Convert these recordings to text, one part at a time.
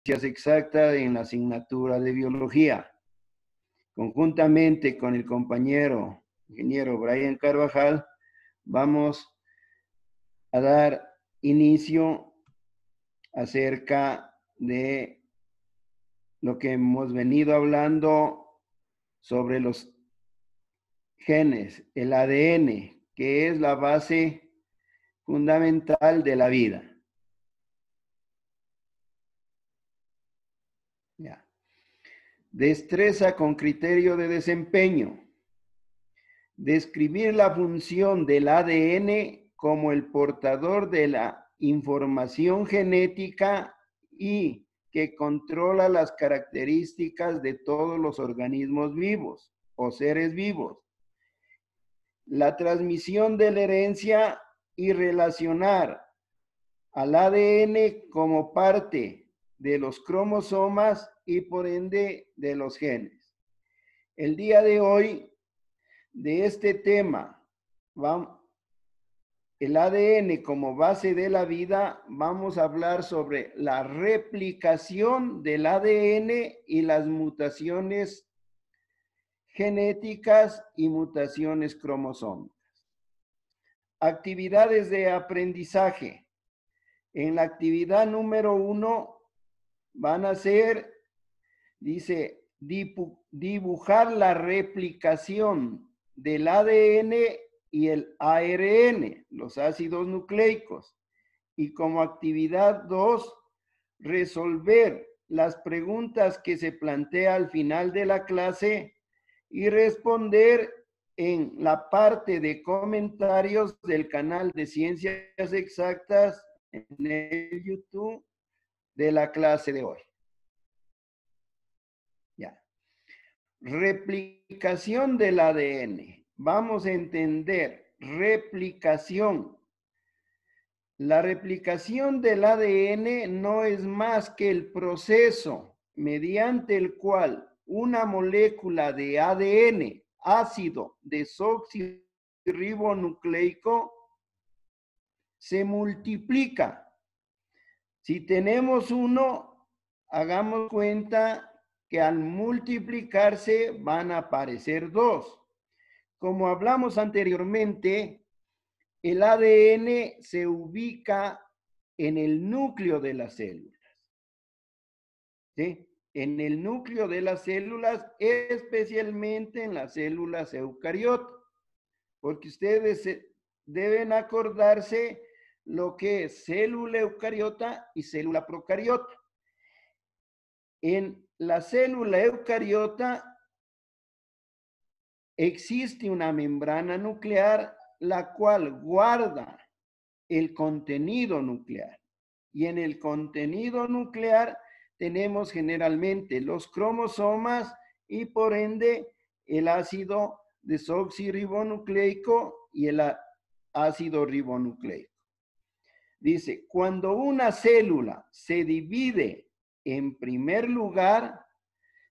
exactas en la asignatura de biología. Conjuntamente con el compañero ingeniero Brian Carvajal, vamos a dar inicio acerca de lo que hemos venido hablando sobre los genes, el ADN, que es la base fundamental de la vida. Ya. Destreza con criterio de desempeño. Describir la función del ADN como el portador de la información genética y que controla las características de todos los organismos vivos o seres vivos. La transmisión de la herencia y relacionar al ADN como parte de los cromosomas y por ende de los genes. El día de hoy, de este tema, el ADN como base de la vida, vamos a hablar sobre la replicación del ADN y las mutaciones genéticas y mutaciones cromosómicas. Actividades de aprendizaje. En la actividad número 1 van a ser, dice, dibujar la replicación del ADN y el ARN, los ácidos nucleicos. Y como actividad 2, resolver las preguntas que se plantea al final de la clase y responder en la parte de comentarios del canal de Ciencias Exactas en el YouTube de la clase de hoy. Ya. Replicación del ADN. Vamos a entender replicación. La replicación del ADN no es más que el proceso mediante el cual una molécula de ADN, ácido desoxirribonucleico, se multiplica. Si tenemos uno, hagamos cuenta que al multiplicarse van a aparecer dos. Como hablamos anteriormente, el ADN se ubica en el núcleo de las células. ¿Sí? En el núcleo de las células, especialmente en las células eucariotas. Porque ustedes deben acordarse lo que es célula eucariota y célula procariota. En la célula eucariota existe una membrana nuclear la cual guarda el contenido nuclear. Y en el contenido nuclear tenemos generalmente los cromosomas y por ende el ácido desoxirribonucleico y el ácido ribonucleico. Dice, cuando una célula se divide, en primer lugar,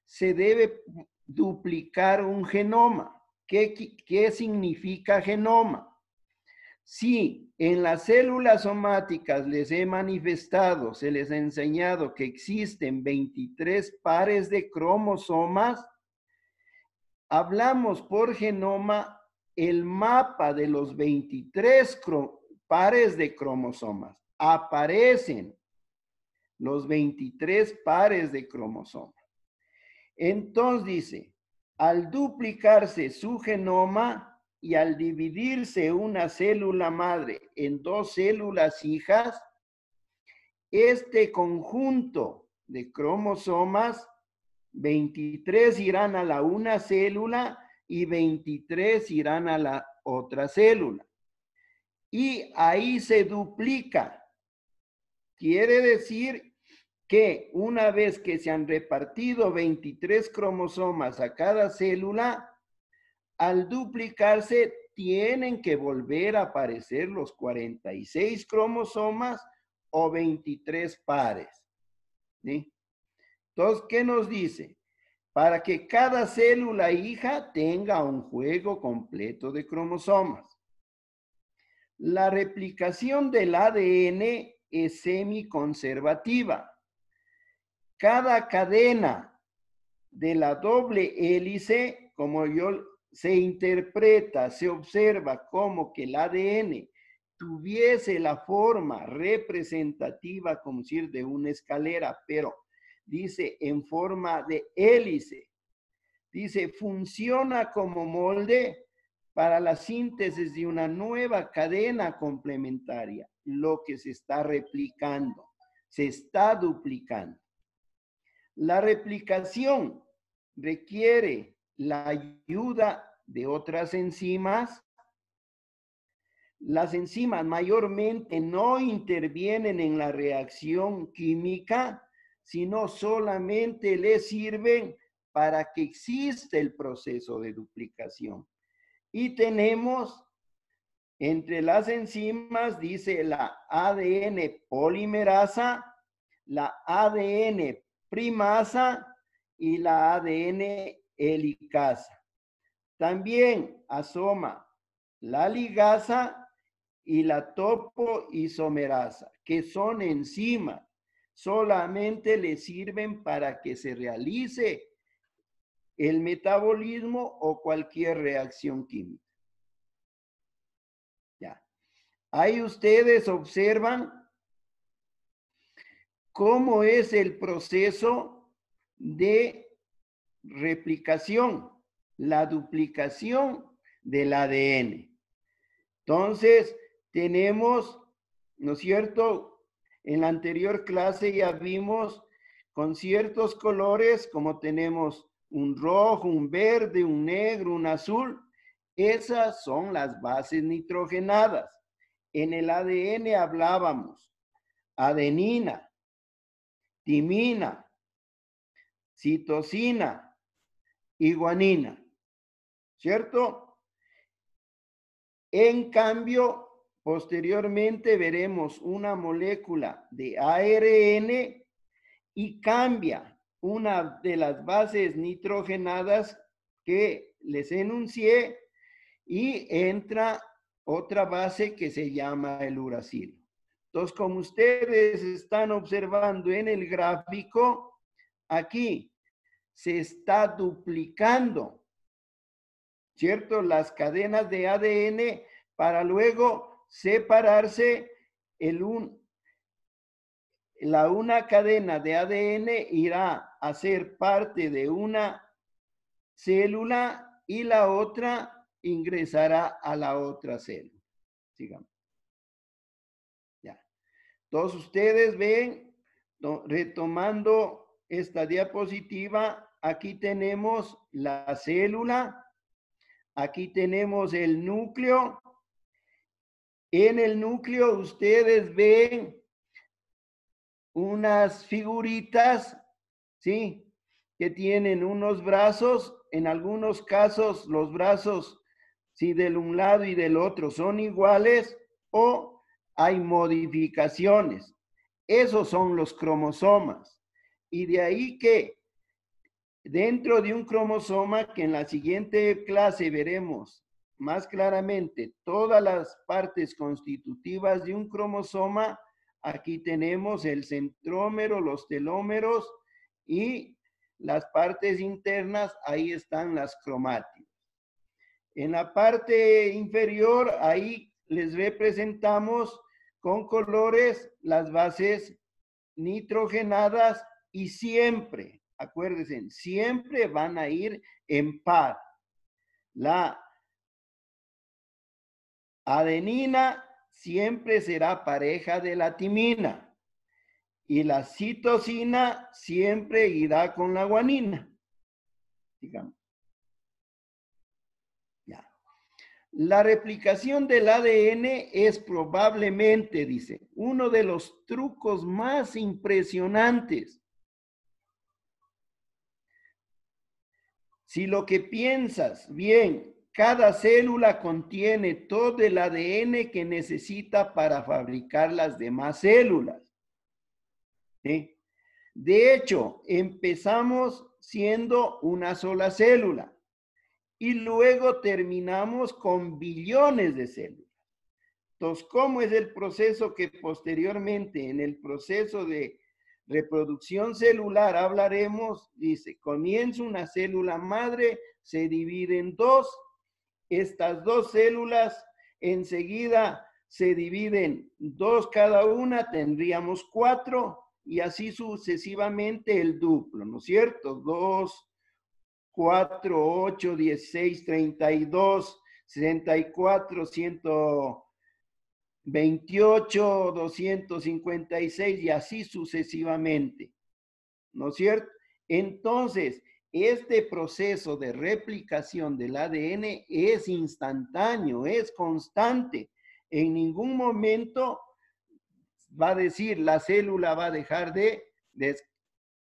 se debe duplicar un genoma. ¿Qué significa genoma? Si en las células somáticas les he manifestado, se les ha enseñado que existen 23 pares de cromosomas, hablamos por genoma el mapa de los 23 pares de cromosomas. Aparecen los 23 pares de cromosomas. Entonces dice, al duplicarse su genoma y al dividirse una célula madre en dos células hijas, este conjunto de cromosomas, 23 irán a la una célula y 23 irán a la otra célula. Y ahí se duplica. Quiere decir que una vez que se han repartido 23 cromosomas a cada célula, al duplicarse tienen que volver a aparecer los 46 cromosomas o 23 pares. ¿Sí? Entonces, ¿qué nos dice? Para que cada célula hija tenga un juego completo de cromosomas. La replicación del ADN es semiconservativa. cada cadena de la doble hélice, como se interpreta, se observa como que el ADN tuviese la forma representativa, como decir, de una escalera, pero dice en forma de hélice. Dice, funciona como molde para la síntesis de una nueva cadena complementaria, lo que se está replicando, se está duplicando. La replicación requiere la ayuda de otras enzimas. Las enzimas mayormente no intervienen en la reacción química, sino solamente les sirven para que exista el proceso de duplicación. Y tenemos entre las enzimas, dice la ADN polimerasa, la ADN primasa y la ADN helicasa. También asoma la ligasa y la topoisomerasa, que son enzimas, solamente le sirven para que se realice el metabolismo o cualquier reacción química. Ya. Ahí ustedes observan cómo es el proceso de replicación, la duplicación del ADN. Entonces, tenemos, ¿no es cierto? En la anterior clase ya vimos con ciertos colores, como tenemos un rojo, un verde, un negro, un azul. Esas son las bases nitrogenadas. En el ADN hablábamos adenina, timina, citosina y guanina, ¿cierto? En cambio, posteriormente veremos una molécula de ARN y cambia una de las bases nitrogenadas que les enuncié y entra otra base que se llama el uracilo. Entonces, como ustedes están observando en el gráfico, aquí se está duplicando, ¿cierto? Las cadenas de ADN para luego separarse una cadena de ADN irá a ser parte de una célula y la otra ingresará a la otra célula. Sigamos. Ya. Todos ustedes ven, retomando esta diapositiva, aquí tenemos la célula, aquí tenemos el núcleo. En el núcleo ustedes ven unas figuritas, ¿sí? Que tienen unos brazos, en algunos casos los brazos, sí, del un lado y del otro son iguales o hay modificaciones. Esos son los cromosomas. Y de ahí que dentro de un cromosoma, que en la siguiente clase veremos más claramente todas las partes constitutivas de un cromosoma, aquí tenemos el centrómero, los telómeros y las partes internas, ahí están las cromátidas. En la parte inferior, ahí les representamos con colores las bases nitrogenadas y siempre, acuérdense, siempre van a ir en par. La adenina siempre será pareja de la timina y la citosina siempre irá con la guanina, digamos. Ya. La replicación del ADN es probablemente, dice, uno de los trucos más impresionantes. Si lo que piensas bien, cada célula contiene todo el ADN que necesita para fabricar las demás células. ¿Sí? De hecho, empezamos siendo una sola célula y luego terminamos con billones de células. Entonces, ¿cómo es el proceso que posteriormente, en el proceso de Reproducción celular, hablaremos, dice, comienza una célula madre, se divide en dos, estas dos células enseguida se dividen dos cada una, tendríamos 4 y así sucesivamente el duplo, ¿no es cierto? 2, 4, 8, 16, 32, 64, 128, 256 y así sucesivamente, ¿no es cierto? Entonces, este proceso de replicación del ADN es instantáneo, es constante. En ningún momento va a decir la célula va a dejar de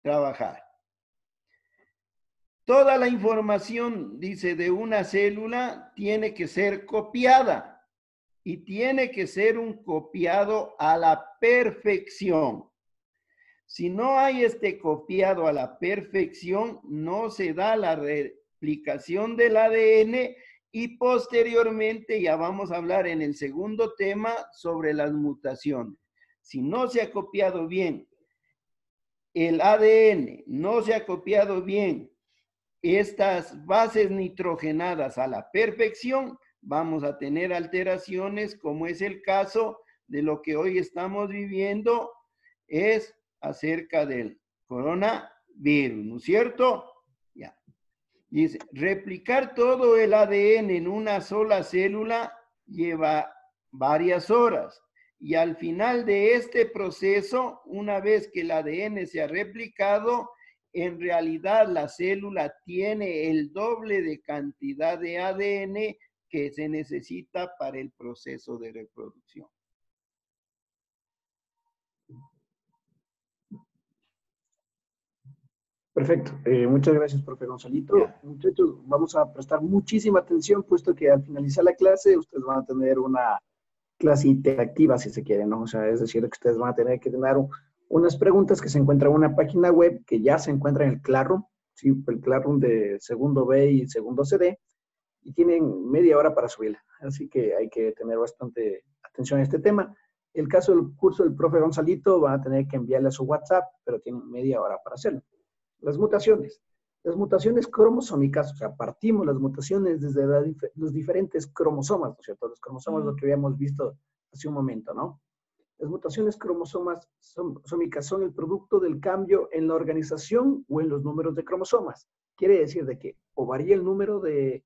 trabajar. Toda la información, dice, de una célula tiene que ser copiada y tiene que ser un copiado a la perfección. Si no hay este copiado a la perfección, no se da la replicación del ADN y posteriormente ya vamos a hablar en el segundo tema sobre las mutaciones. Si no se ha copiado bien el ADN, no se ha copiado bien estas bases nitrogenadas a la perfección, vamos a tener alteraciones como es el caso de lo que hoy estamos viviendo, es acerca del coronavirus, ¿no es cierto? Ya. Dice, replicar todo el ADN en una sola célula lleva varias horas. Y al final de este proceso, una vez que el ADN se ha replicado, en realidad la célula tiene el doble de cantidad de ADN que se necesita para el proceso de reproducción. Perfecto. Muchas gracias, profe Gonzalito. Yeah. Muchachos, vamos a prestar muchísima atención, puesto que al finalizar la clase ustedes van a tener una clase interactiva, si se quiere, ¿no? O sea, es decir, que ustedes van a tener que tener unas preguntas que se encuentran en una página web que ya se encuentra en el Classroom, ¿sí? El Classroom de segundo B y segundo CD, y tienen media hora para subirla. Así que hay que tener bastante atención a este tema. El caso del curso del profe Gonzalito van a tener que enviarle a su WhatsApp, pero tienen media hora para hacerlo. Las mutaciones cromosómicas, o sea, partimos las mutaciones desde los diferentes cromosomas, ¿no es cierto? Los cromosomas, lo que habíamos visto hace un momento, ¿no? Las mutaciones cromosómicas son el producto del cambio en la organización o en los números de cromosomas. Quiere decir de que o varía el número de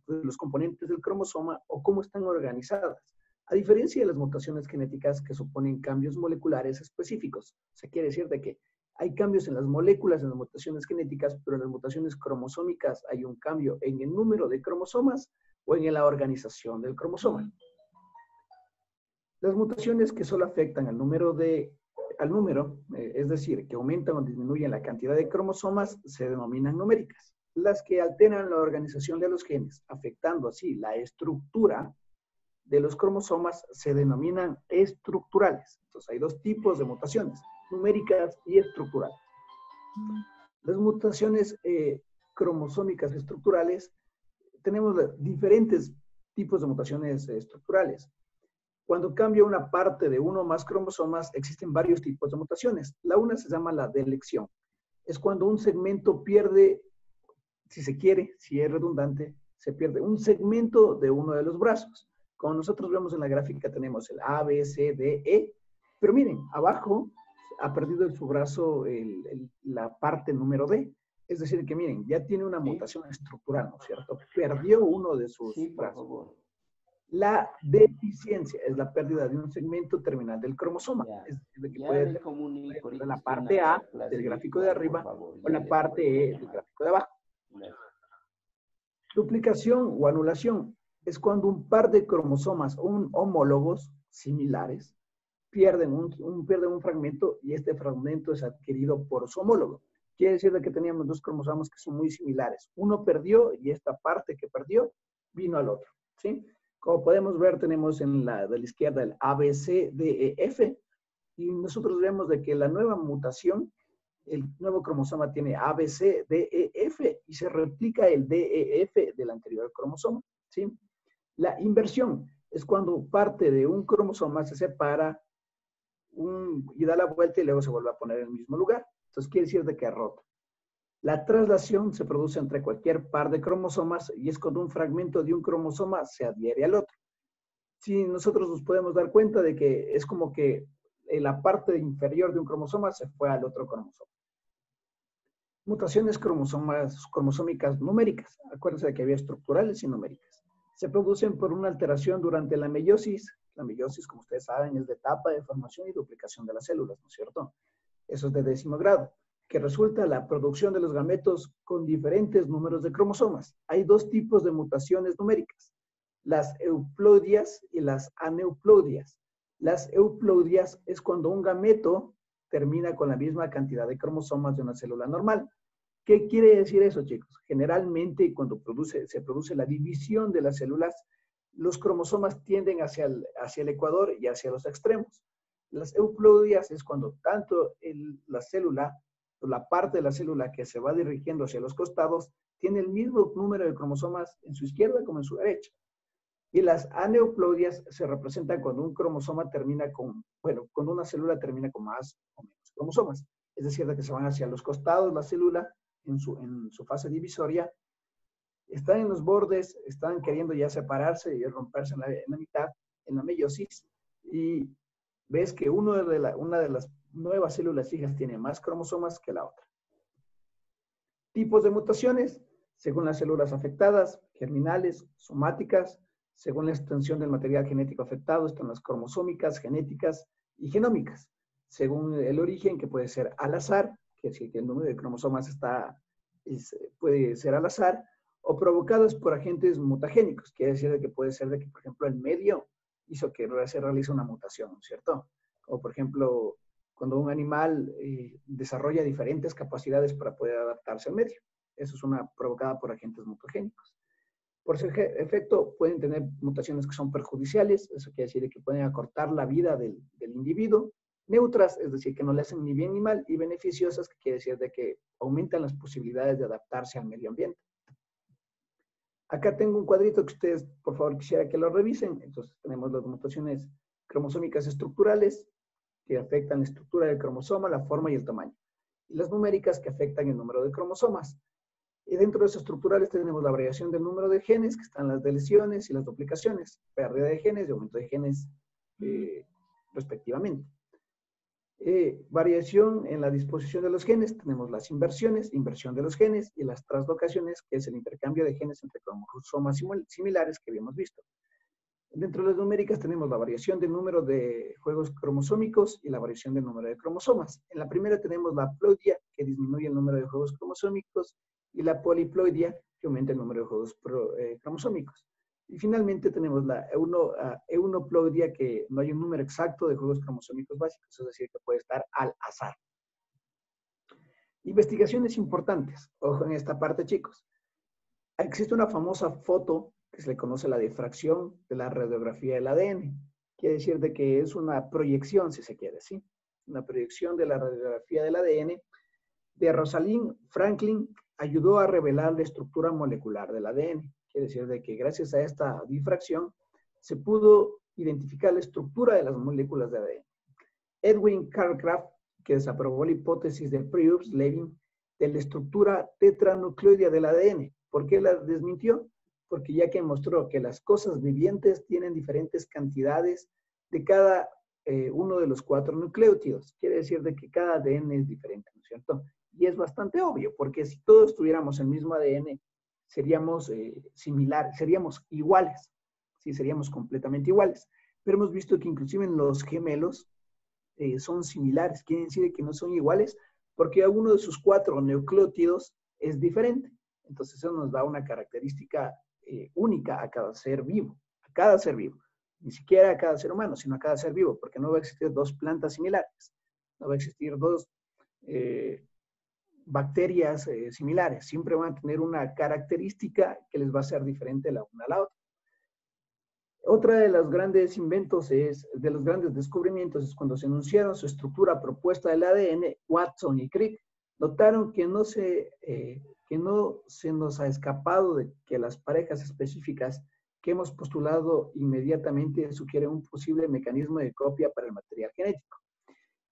los componentes del cromosoma o cómo están organizadas. A diferencia de las mutaciones genéticas que suponen cambios moleculares específicos. O sea, quiere decir de que hay cambios en las moléculas, en las mutaciones genéticas, pero en las mutaciones cromosómicas hay un cambio en el número de cromosomas o en la organización del cromosoma. Las mutaciones que solo afectan al número, es decir, que aumentan o disminuyen la cantidad de cromosomas, se denominan numéricas. Las que alteran la organización de los genes, afectando así la estructura de los cromosomas, se denominan estructurales. Entonces, hay dos tipos de mutaciones, numéricas y estructurales. Las mutaciones cromosómicas estructurales, tenemos diferentes tipos de mutaciones estructurales. Cuando cambia una parte de uno o más cromosomas, existen varios tipos de mutaciones. La una se llama la delección. Es cuando un segmento pierde, si se quiere, si es redundante, se pierde un segmento de uno de los brazos. Como nosotros vemos en la gráfica, tenemos el A, B, C, D, E. Pero miren, abajo ha perdido en su brazo la parte número D. Es decir, que miren, ya tiene una mutación estructural, ¿no es cierto? Perdió uno de sus brazos. La deficiencia es la pérdida de un segmento terminal del cromosoma. Es decir, que puede ser en la parte A del gráfico de arriba o en la parte E del gráfico de abajo. Duplicación o anulación es cuando un par de cromosomas homólogos similares pierden un fragmento y este fragmento es adquirido por su homólogo. Quiere decir que teníamos dos cromosomas que son muy similares. Uno perdió y esta parte que perdió vino al otro, ¿sí? Como podemos ver, tenemos de la izquierda el A, B, C, D, E, F. Y nosotros vemos de que la nueva mutación, el nuevo cromosoma tiene A, B, C, D, E, F y se replica el D, E, F del anterior cromosoma, ¿sí? La inversión es cuando parte de un cromosoma se separa y da la vuelta y luego se vuelve a poner en el mismo lugar. Entonces quiere decir de que es roto. La traslación se produce entre cualquier par de cromosomas y es cuando un fragmento de un cromosoma se adhiere al otro. Si nosotros nos podemos dar cuenta de que es como que la parte inferior de un cromosoma se fue al otro cromosoma. Mutaciones cromosómicas numéricas. Acuérdense de que había estructurales y numéricas. Se producen por una alteración durante la meiosis. La meiosis, como ustedes saben, es la etapa de formación y duplicación de las células, ¿no es cierto? Eso es de 10º grado, que resulta la producción de los gametos con diferentes números de cromosomas. Hay dos tipos de mutaciones numéricas, las euploidias y las aneuploidias. Las euploidias es cuando un gameto termina con la misma cantidad de cromosomas de una célula normal. ¿Qué quiere decir eso, chicos? Generalmente, cuando se produce la división de las células, los cromosomas tienden hacia el ecuador y hacia los extremos. Las euploidias es cuando tanto la célula, la parte de la célula que se va dirigiendo hacia los costados, tiene el mismo número de cromosomas en su izquierda como en su derecha. Y las aneuploidias se representan cuando un cromosoma termina cuando una célula termina con más o menos cromosomas. Es decir, de que se van hacia los costados la célula en su fase divisoria, están en los bordes, están queriendo ya separarse y romperse en la mitad, en la meiosis, y ves que una de las nuevas células hijas tiene más cromosomas que la otra. Tipos de mutaciones, según las células afectadas, germinales, somáticas. Según la extensión del material genético afectado, están las cromosómicas, genéticas y genómicas. Según el origen, que puede ser al azar, que es que el número de cromosomas puede ser al azar, o provocadas por agentes mutagénicos. Quiere decir que puede ser de que, por ejemplo, el medio hizo que se realice una mutación, ¿cierto? O, por ejemplo, cuando un animal desarrolla diferentes capacidades para poder adaptarse al medio. Eso es una provocada por agentes mutagénicos. Por ese efecto, pueden tener mutaciones que son perjudiciales, eso quiere decir que pueden acortar la vida del individuo. Neutras, es decir, que no le hacen ni bien ni mal, y beneficiosas, que quiere decir de que aumentan las posibilidades de adaptarse al medio ambiente. Acá tengo un cuadrito que ustedes, por favor, quisiera que lo revisen. Entonces, tenemos las mutaciones cromosómicas estructurales, que afectan la estructura del cromosoma, la forma y el tamaño. Y las numéricas, que afectan el número de cromosomas. Y dentro de esas estructurales tenemos la variación del número de genes, que están las deleciones y las duplicaciones, pérdida de genes y aumento de genes respectivamente. Variación en la disposición de los genes, tenemos las inversiones, inversión de los genes, y las translocaciones, que es el intercambio de genes entre cromosomas similares que habíamos visto. Dentro de las numéricas tenemos la variación del número de juegos cromosómicos y la variación del número de cromosomas. En la primera tenemos la haploidia, que disminuye el número de juegos cromosómicos, y la poliploidia, que aumenta el número de juegos cromosómicos. Y finalmente tenemos la eunoploidia, que no hay un número exacto de juegos cromosómicos básicos, es decir, que puede estar al azar. Investigaciones importantes. Ojo en esta parte, chicos. Existe una famosa foto que se le conoce la difracción de la radiografía del ADN. Quiere decir de que es una proyección, si se quiere, ¿sí? Una proyección de la radiografía del ADN de Rosalind Franklin. Ayudó a revelar la estructura molecular del ADN. Quiere decir de que gracias a esta difracción se pudo identificar la estructura de las moléculas de ADN. Edwin Calcraft, que desaprobó la hipótesis de Priebus-Levin de la estructura tetranucleoidea del ADN. ¿Por qué la desmintió? Porque ya que mostró que las cosas vivientes tienen diferentes cantidades de cada uno de los 4 nucleótidos. Quiere decir de que cada ADN es diferente, ¿no es cierto? Y es bastante obvio, porque si todos tuviéramos el mismo ADN, seríamos similares, seríamos iguales, ¿sí? Seríamos completamente iguales. Pero hemos visto que inclusive en los gemelos son similares, quiere decir que no son iguales, porque alguno de sus 4 nucleótidos es diferente. Entonces eso nos da una característica única a cada ser vivo, ni siquiera a cada ser humano, sino a cada ser vivo, porque no va a existir 2 plantas similares, no va a existir 2 bacterias similares, siempre van a tener una característica que les va a ser diferente la una a la otra. Otra de los grandes inventos de los grandes descubrimientos es cuando se enunciaron su estructura propuesta del ADN, Watson y Crick notaron que no se nos ha escapado de que las parejas específicas que hemos postulado inmediatamente sugieren un posible mecanismo de copia para el material genético.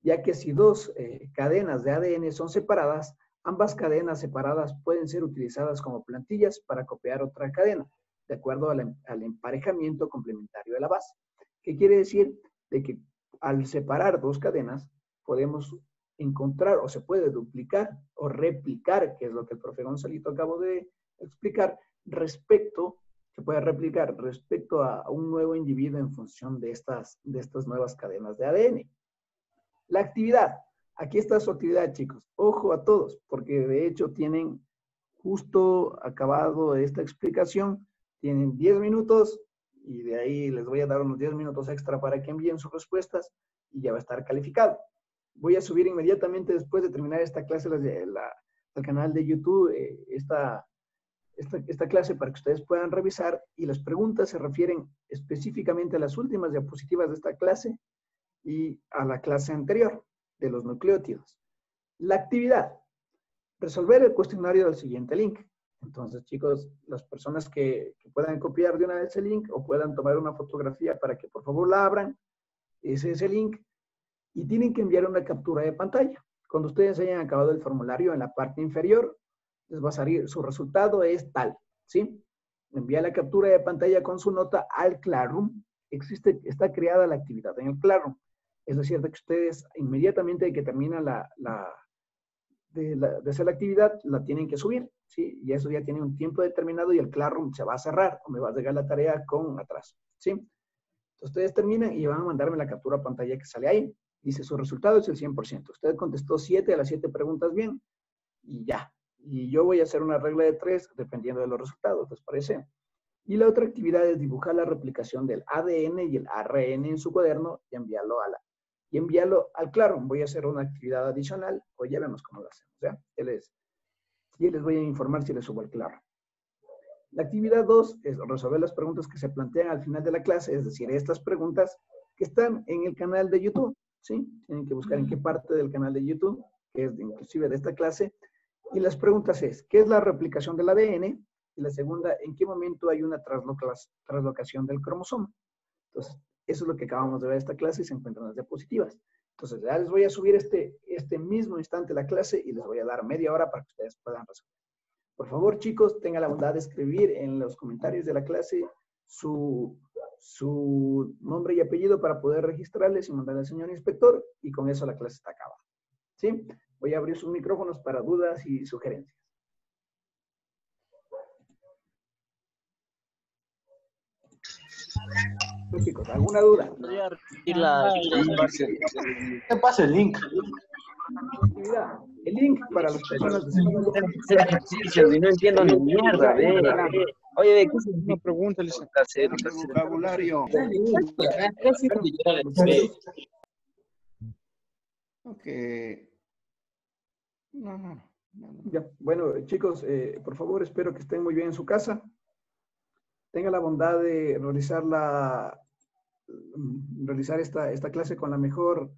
ya que si dos cadenas de ADN son separadas, ambas cadenas separadas pueden ser utilizadas como plantillas para copiar otra cadena, de acuerdo al emparejamiento complementario de la base. ¿Qué quiere decir? De que al separar dos cadenas, podemos encontrar o se puede duplicar o replicar, que es lo que el profe Gonzalito acabó de explicar, se puede replicar respecto a un nuevo individuo en función de estas nuevas cadenas de ADN. La actividad. Aquí está su actividad, chicos. Ojo a todos, porque de hecho tienen justo acabado esta explicación, tienen 10 minutos y de ahí les voy a dar unos 10 minutos extra para que envíen sus respuestas y ya va a estar calificado. Voy a subir inmediatamente después de terminar esta clase al canal de YouTube esta clase para que ustedes puedan revisar, y las preguntas se refieren específicamente a las últimas diapositivas de esta clase y a la clase anterior de los nucleótidos. La actividad. Resolver el cuestionario del siguiente link. Entonces, chicos, las personas que puedan copiar de una vez el link o puedan tomar una fotografía para que por favor la abran, ese es el link, y tienen que enviar una captura de pantalla. Cuando ustedes hayan acabado el formulario, en la parte inferior les va a salir, su resultado es tal, ¿sí? Envía la captura de pantalla con su nota al Classroom. Está creada la actividad en el Classroom. Es decir, que ustedes inmediatamente que terminan de hacer la actividad, la tienen que subir, ¿sí? Y eso ya tiene un tiempo determinado y el Classroom se va a cerrar o me va a llegar la tarea con atraso, ¿sí? Entonces ustedes terminan y van a mandarme la captura de pantalla que sale ahí. Dice, su resultado es el 100%. Usted contestó 7 de las 7 preguntas bien y ya. Y yo voy a hacer una regla de 3 dependiendo de los resultados, ¿les parece? Y la otra actividad es dibujar la replicación del ADN y el ARN en su cuaderno y enviarlo al Classroom. Voy a hacer una actividad adicional, o ya vemos cómo lo hacemos, ¿ya? Y les voy a informar si les subo al Classroom. La actividad 2 es resolver las preguntas que se plantean al final de la clase, es decir, estas preguntas que están en el canal de YouTube, ¿sí? Tienen que buscar en qué parte del canal de YouTube, que es inclusive de esta clase. Y las preguntas es, ¿qué es la replicación del ADN? Y la segunda, ¿en qué momento hay una translocación del cromosoma? Entonces, eso es lo que acabamos de ver en esta clase y se encuentran las diapositivas. Entonces, ya les voy a subir este mismo instante la clase y les voy a dar media hora para que ustedes puedan resolver. Por favor, chicos, tengan la bondad de escribir en los comentarios de la clase su nombre y apellido para poder registrarles y mandar al señor inspector, y con eso la clase está acabada. ¿Sí? Voy a abrir sus micrófonos para dudas y sugerencias. Pues, chicos, ¿alguna duda? ¿Qué pasa el link? El link para las personas de segundo. No entiendo ni mierda, Oye, ¿qué es una pregunta? Vocabulario. Ok. No. Ya, bueno, chicos, por favor, espero que estén muy bien en su casa. Tenga la bondad de realizar esta clase con la mejor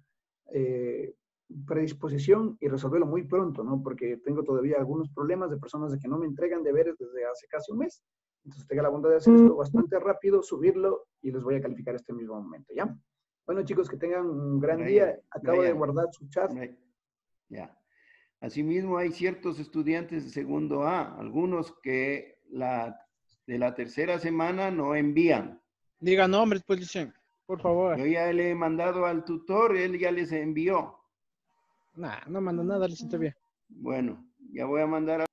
predisposición y resolverlo muy pronto, ¿no? Porque tengo todavía algunos problemas de personas de que no me entregan deberes desde hace casi un mes. Entonces tenga la bondad de hacer esto bastante rápido, subirlo y les voy a calificar este mismo momento, ¿ya? Bueno, chicos, que tengan un gran día. Acabo de guardar su chat. Ya. Asimismo, hay ciertos estudiantes de segundo A, algunos que de la tercera semana no envían. Diga nombres, pues, dicen, por favor. Yo ya le he mandado al tutor, él ya les envió. Nah, no mando nada, le siento bien. Bueno, ya voy a mandar a...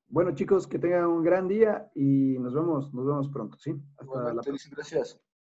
Bueno, chicos, que tengan un gran día y nos vemos pronto, ¿sí? Hasta la próxima. Gracias.